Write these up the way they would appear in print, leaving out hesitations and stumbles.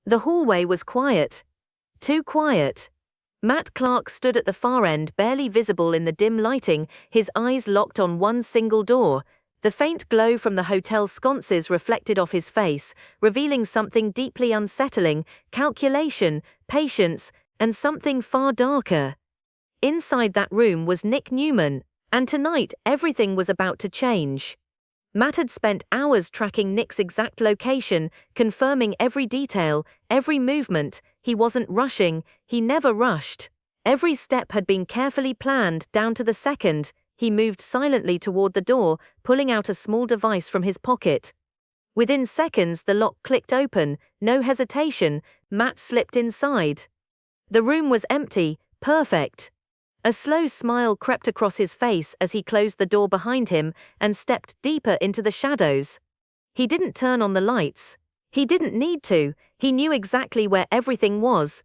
The hallway was quiet. Too quiet. Matt Clark stood at the far end, barely visible in the dim lighting, his eyes locked on one single door. The faint glow from the hotel sconces reflected off his face, revealing something deeply unsettling: calculation, patience, and something far darker. Inside that room was Nick Newman, and tonight everything was about to change. Matt had spent hours tracking Nick's exact location, confirming every detail, every movement. He wasn't rushing, he never rushed. Every step had been carefully planned, down to the second. He moved silently toward the door, pulling out a small device from his pocket. Within seconds, the lock clicked open. No hesitation, Matt slipped inside. The room was empty, perfect. A slow smile crept across his face as he closed the door behind him and stepped deeper into the shadows. He didn't turn on the lights. He didn't need to, he knew exactly where everything was.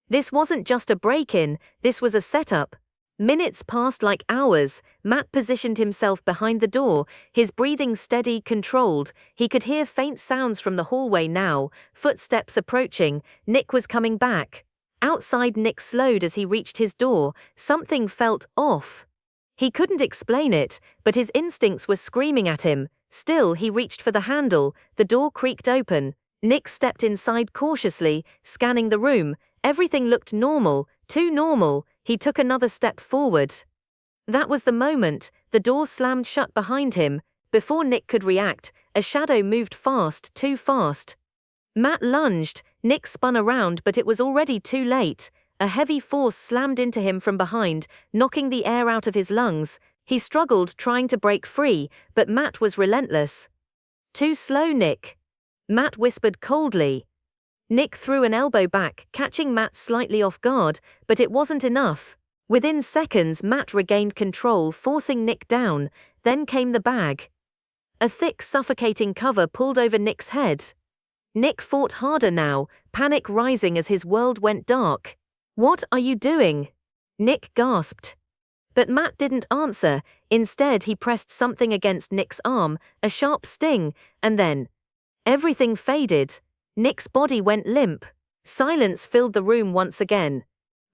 This wasn't just a break-in, this was a setup. Minutes passed like hours. Matt positioned himself behind the door, his breathing steady, controlled. He could hear faint sounds from the hallway now, footsteps approaching. Nick was coming back. Outside, Nick slowed as he reached his door. Something felt off. He couldn't explain it, but his instincts were screaming at him. Still, he reached for the handle. The door creaked open. Nick stepped inside cautiously, scanning the room. Everything looked normal, too normal. He took another step forward. That was the moment. The door slammed shut behind him. Before Nick could react, a shadow moved fast, too fast. Matt lunged. Nick spun around, but it was already too late. A heavy force slammed into him from behind, knocking the air out of his lungs. He struggled, trying to break free, but Matt was relentless. "Too slow, Nick," Matt whispered coldly. Nick threw an elbow back, catching Matt slightly off guard, but it wasn't enough. Within seconds, Matt regained control, forcing Nick down. Then came the bag. A thick, suffocating cover pulled over Nick's head. Nick fought harder now, panic rising as his world went dark. "What are you doing?" Nick gasped. But Matt didn't answer. Instead, he pressed something against Nick's arm, a sharp sting, and then everything faded. Nick's body went limp. Silence filled the room once again.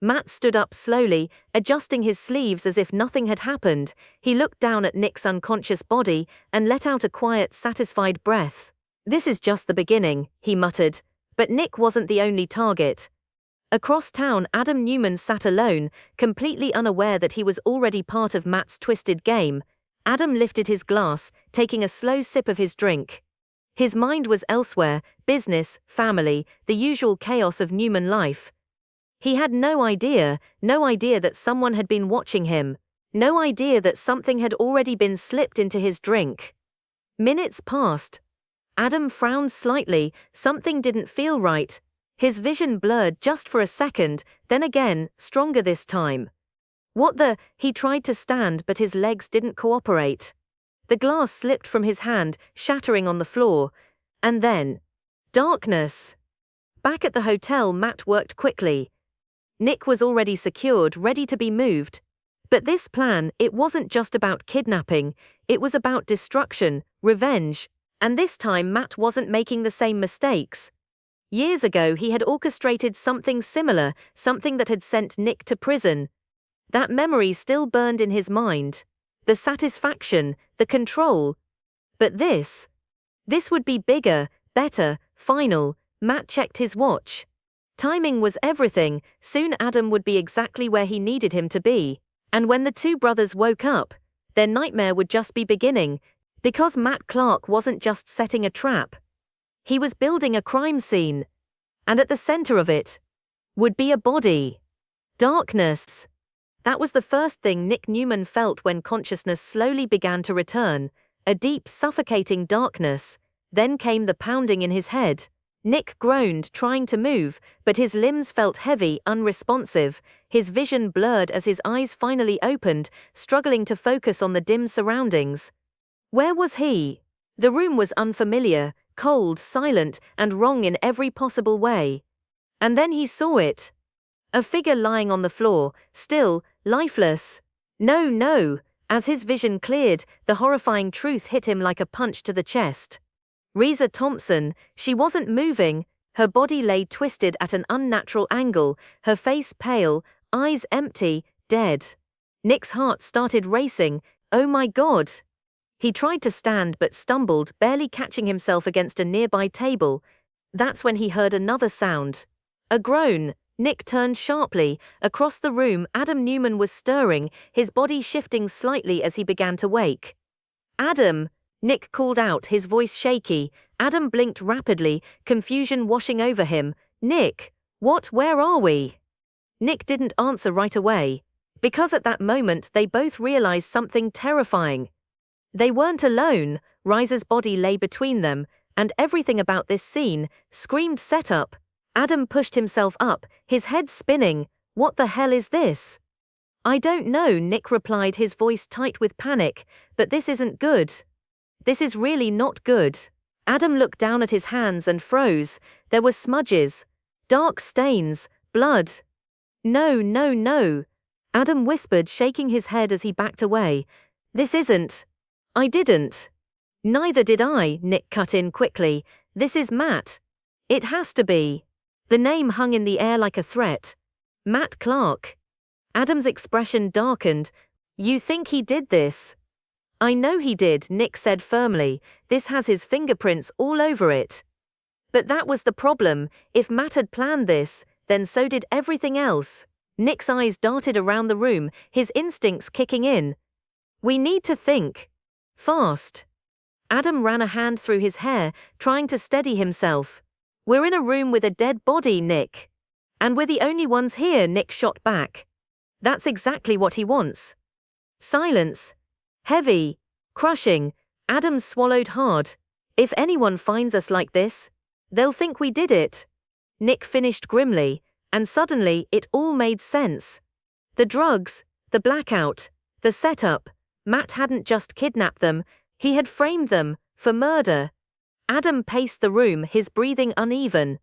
Matt stood up slowly, adjusting his sleeves as if nothing had happened. He looked down at Nick's unconscious body and let out a quiet, satisfied breath. "This is just the beginning," he muttered. But Nick wasn't the only target. Across town, Adam Newman sat alone, completely unaware that he was already part of Matt's twisted game. Adam lifted his glass, taking a slow sip of his drink. His mind was elsewhere: business, family, the usual chaos of Newman life. He had no idea that someone had been watching him. No idea that something had already been slipped into his drink. Minutes passed. Adam frowned slightly. Something didn't feel right. His vision blurred just for a second, then again, stronger this time. "What the?" He tried to stand, but his legs didn't cooperate. The glass slipped from his hand, shattering on the floor. And then darkness. Back at the hotel, Matt worked quickly. Nick was already secured, ready to be moved. But this plan, it wasn't just about kidnapping, it was about destruction, revenge. And this time Matt wasn't making the same mistakes. Years ago he had orchestrated something similar, something that had sent Nick to prison. That memory still burned in his mind. The satisfaction, the control. But this would be bigger, better, final. Matt checked his watch. Timing was everything. Soon Adam would be exactly where he needed him to be. And when the two brothers woke up, their nightmare would just be beginning. Because Matt Clark wasn't just setting a trap. He was building a crime scene. And at the center of it would be a body. Darkness. That was the first thing Nick Newman felt when consciousness slowly began to return. A deep, suffocating darkness. Then came the pounding in his head. Nick groaned, trying to move, but his limbs felt heavy, unresponsive. His vision blurred as his eyes finally opened, struggling to focus on the dim surroundings. Where was he? The room was unfamiliar, cold, silent, and wrong in every possible way. And then he saw it. A figure lying on the floor, still, lifeless. No, no. As his vision cleared, the horrifying truth hit him like a punch to the chest. Riza Thompson, she wasn't moving. Her body lay twisted at an unnatural angle, her face pale, eyes empty, dead. Nick's heart started racing. Oh my God! He tried to stand but stumbled, barely catching himself against a nearby table. That's when he heard another sound. A groan. Nick turned sharply. Across the room, Adam Newman was stirring, his body shifting slightly as he began to wake. Adam! Nick called out, his voice shaky. Adam blinked rapidly, confusion washing over him. Nick! What? Where are we? Nick didn't answer right away. Because at that moment they both realized something terrifying. They weren't alone. Riza's body lay between them, and everything about this scene screamed setup. Adam pushed himself up, his head spinning. What the hell is this? I don't know, Nick replied, his voice tight with panic, but this isn't good. This is really not good. Adam looked down at his hands and froze. There were smudges, dark stains, blood. No, no, no. Adam whispered, shaking his head as he backed away. This isn't. I didn't. Neither did I, Nick cut in quickly. This is Matt. It has to be. The name hung in the air like a threat. Matt Clark. Adam's expression darkened. You think he did this? I know he did, Nick said firmly. This has his fingerprints all over it. But that was the problem. If Matt had planned this, then so did everything else. Nick's eyes darted around the room, his instincts kicking in. We need to think. Fast. Adam ran a hand through his hair, trying to steady himself. We're in a room with a dead body, Nick. And we're the only ones here, Nick shot back. That's exactly what he wants. Silence. Heavy. Crushing. Adam swallowed hard. If anyone finds us like this, they'll think we did it. Nick finished grimly, and suddenly it all made sense. The drugs, the blackout, the setup. Matt hadn't just kidnapped them, he had framed them for murder. Adam paced the room, his breathing uneven.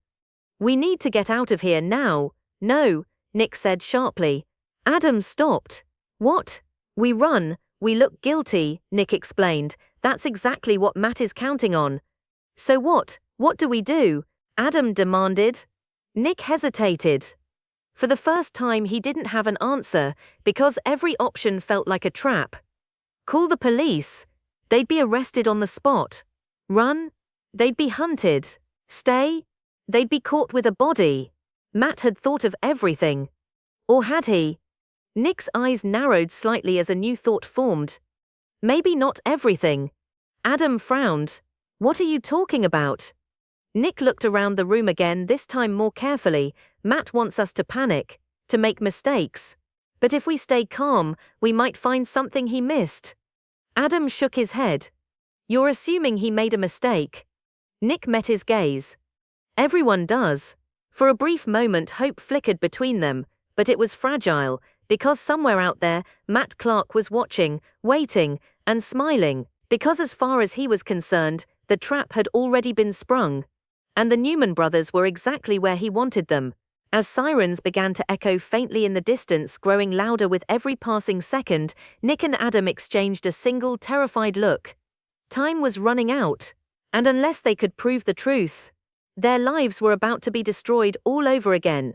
We need to get out of here now. No, Nick said sharply. Adam stopped. What? We run, we look guilty, Nick explained. That's exactly what Matt is counting on. So what? What do we do? Adam demanded. Nick hesitated. For the first time he didn't have an answer, because every option felt like a trap. Call the police. They'd be arrested on the spot. Run? They'd be hunted. Stay? They'd be caught with a body. Matt had thought of everything. Or had he? Nick's eyes narrowed slightly as a new thought formed. Maybe not everything. Adam frowned. What are you talking about? Nick looked around the room again, this time more carefully. Matt wants us to panic, to make mistakes. But if we stay calm, we might find something he missed. Adam shook his head. You're assuming he made a mistake. Nick met his gaze. Everyone does. For a brief moment hope flickered between them, but it was fragile, because somewhere out there, Matt Clark was watching, waiting, and smiling, because as far as he was concerned, the trap had already been sprung. And the Newman brothers were exactly where he wanted them. As sirens began to echo faintly in the distance, growing louder with every passing second, Nick and Adam exchanged a single terrified look. Time was running out. And unless they could prove the truth, their lives were about to be destroyed all over again.